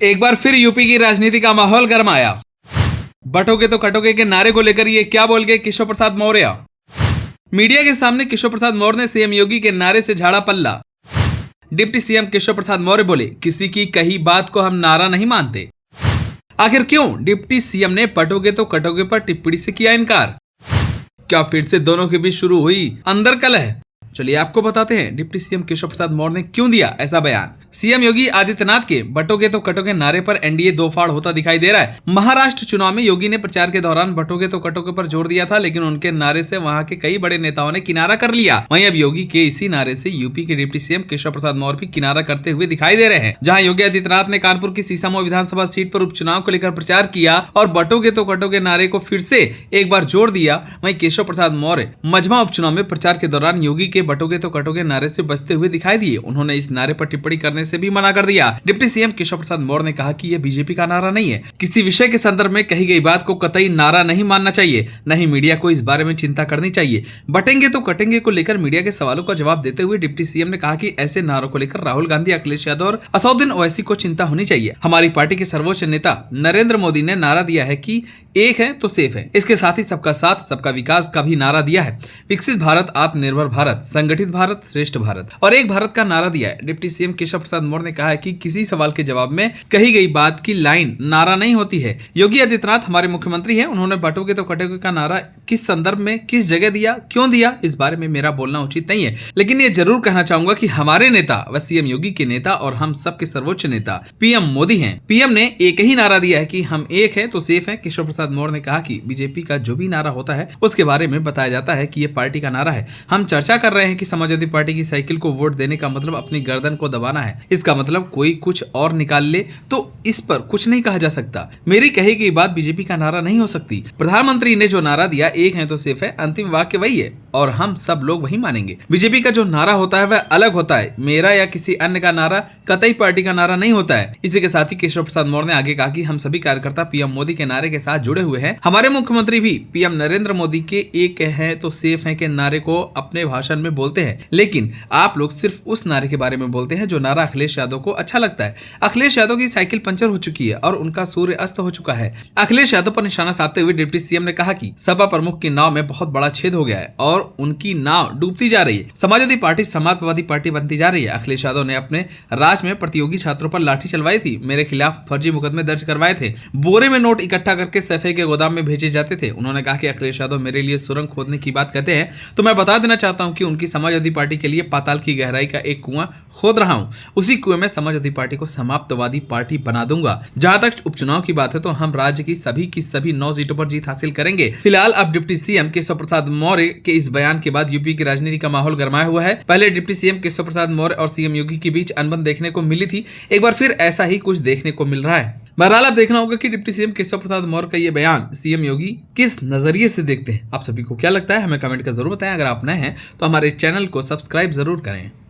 एक बार फिर यूपी की राजनीति का माहौल गरमाया। बटोगे तो कटोगे के नारे को लेकर ये क्या बोल गए केशव प्रसाद मौर्य। मीडिया के सामने केशव प्रसाद मौर्य ने सीएम योगी के नारे से झाड़ा पल्ला। डिप्टी सीएम केशव प्रसाद मौर्य बोले, किसी की कही बात को हम नारा नहीं मानते। आखिर क्यों डिप्टी सीएम ने बटोगे तो कटोगे पर टिप्पणी से किया इनकार। क्या फिर से दोनों के बीच शुरू हुई अंदर कलह। चलिए आपको बताते हैं डिप्टी सीएम केशव प्रसाद मौर्य ने क्यों दिया ऐसा बयान। सीएम योगी आदित्यनाथ के बटोगे तो कटोगे नारे पर एनडीए दो फाड़ होता दिखाई दे रहा है। महाराष्ट्र चुनाव में योगी ने प्रचार के दौरान बटोगे तो कटोगे पर जोर दिया था, लेकिन उनके नारे से वहां के कई बड़े नेताओं ने किनारा कर लिया। वहीं अब योगी के इसी नारे से यूपी के डिप्टी सीएम केशव प्रसाद मौर्य भी किनारा करते हुए दिखाई दे रहे हैं। जहां योगी आदित्यनाथ ने कानपुर की सीसामऊ विधानसभा सीट पर उपचुनाव को लेकर प्रचार किया और बटोगे तो कटोगे नारे को फिर से एक बार जोर दिया, वहीं केशव प्रसाद मौर्य मझवा उपचुनाव में प्रचार के दौरान योगी के बटोगे तो कटोगे नारे से बचते हुए दिखाई दिए। उन्होंने इस नारे पर टिप्पणी करने से भी मना कर दिया। डिप्टी सीएम केशव प्रसाद मौर्य ने कहा कि यह बीजेपी का नारा नहीं है। किसी विषय के संदर्भ में कही गई बात को कतई नारा नहीं मानना चाहिए, नहीं मीडिया को इस बारे में चिंता करनी चाहिए। बटेंगे तो कटेंगे को लेकर मीडिया के सवालों का जवाब देते हुए डिप्टी सीएम ने कहा कि ऐसे नारों को लेकर राहुल गांधी, अखिलेश यादव और असदुद्दीन ओवैसी को चिंता होनी चाहिए। हमारी पार्टी के सर्वोच्च नेता नरेंद्र मोदी ने नारा दिया है कि एक है तो सेफ है। इसके साथ ही सबका साथ सबका विकास का भी नारा दिया है। विकसित भारत, आत्मनिर्भर भारत, संगठित भारत, श्रेष्ठ भारत और एक भारत का नारा दिया है। डिप्टी सीएम केशव प्रसाद मौर्य ने कहा है कि किसी सवाल के जवाब में कही गई बात की लाइन नारा नहीं होती है। योगी आदित्यनाथ हमारे मुख्यमंत्री हैं, उन्होंने बटोगे तो कटोगे का नारा किस संदर्भ में, किस जगह दिया, क्यों दिया, इस बारे में मेरा बोलना उचित नहीं है। लेकिन ये जरूर कहना चाहूंगा कि हमारे नेता व सीएम योगी के नेता और हम सबके सर्वोच्च नेता पीएम मोदी हैं। पीएम ने एक ही नारा दिया है कि हम एक है तो सेफ है। केशव प्रसाद मौर्य ने कहा कि बीजेपी का जो भी नारा होता है उसके बारे में बताया जाता है कि ये पार्टी का नारा है। हम चर्चा कर रहे हैं कि समाजवादी पार्टी की साइकिल को वोट देने का मतलब अपनी गर्दन को दबाना है। इसका मतलब कोई कुछ और निकाल ले तो इस पर कुछ नहीं कहा जा सकता। मेरी कही गई बात बीजेपी का नारा नहीं हो सकती। प्रधानमंत्री ने जो नारा दिया एक है तो सेफ है, अंतिम वाक्य वही है और हम सब लोग वही मानेंगे। बीजेपी का जो नारा होता है वह अलग होता है। मेरा या किसी अन्य का नारा कतई पार्टी का नारा नहीं होता है। इसी के साथ ही केशव प्रसाद मौर्य ने आगे कहा कि हम सभी कार्यकर्ता पीएम मोदी के नारे के साथ जुड़े हुए हैं। हमारे मुख्यमंत्री भी पीएम नरेंद्र मोदी के एक है तो सेफ है के नारे को अपने भाषण में बोलते हैं, लेकिन आप लोग सिर्फ उस नारे के बारे में बोलते हैं जो नारा अखिलेश यादव को अच्छा लगता है। अखिलेश यादव की साइकिल पंचर हो चुकी है और उनका सूर्य अस्त हो चुका है। अखिलेश यादव पर निशाना साधते हुए डिप्टी सीएम ने कहा कि सपा प्रमुख की नाव में बहुत बड़ा छेद हो गया है और उनकी नाव डूबती जा रही है। समाजवादी पार्टी समाजवादी पार्टी बनती जा रही है। अखिलेश यादव ने अपने राज में प्रतियोगी छात्रों पर लाठी चलवाई थी, मेरे खिलाफ फर्जी मुकदमे दर्ज करवाए थे, बोरे में नोट इकट्ठा करके सफे के गोदाम में भेजे जाते थे। उन्होंने कहा कि अखिलेश यादव मेरे लिए सुरंग खोदने की बात कहते हैं तो मैं बता देना चाहता हूं कि उनकी समाजवादी पार्टी के लिए पाताल की गहराई का एक कुआं खोद रहा हूं। उसी कुएं में समाजवादी पार्टी को समाप्तवादी पार्टी बना दूंगा। जहां तक उपचुनाव की बात है तो हम राज्य की सभी 9 सीटों पर जीत हासिल करेंगे। फिलहाल अब डिप्टी सीएम केशव प्रसाद मौर्य के इस बयान के बाद यूपी की राजनीति का माहौल गरमाया हुआ है। पहले डिप्टी सीएम केशव प्रसाद मौर्य और सीएम योगी के बीच अनबन देखने को मिली थी, एक बार फिर ऐसा ही कुछ देखने को मिल रहा है। बहरहाल अब देखना होगा कि डिप्टी सीएम केशव प्रसाद मौर्य का ये बयान सीएम योगी किस नजरिए से देखते हैं। आप सभी को क्या लगता है हमें कमेंट कर जरूर बताएं। अगर आप नए हैं तो हमारे चैनल को सब्सक्राइब जरूर करें।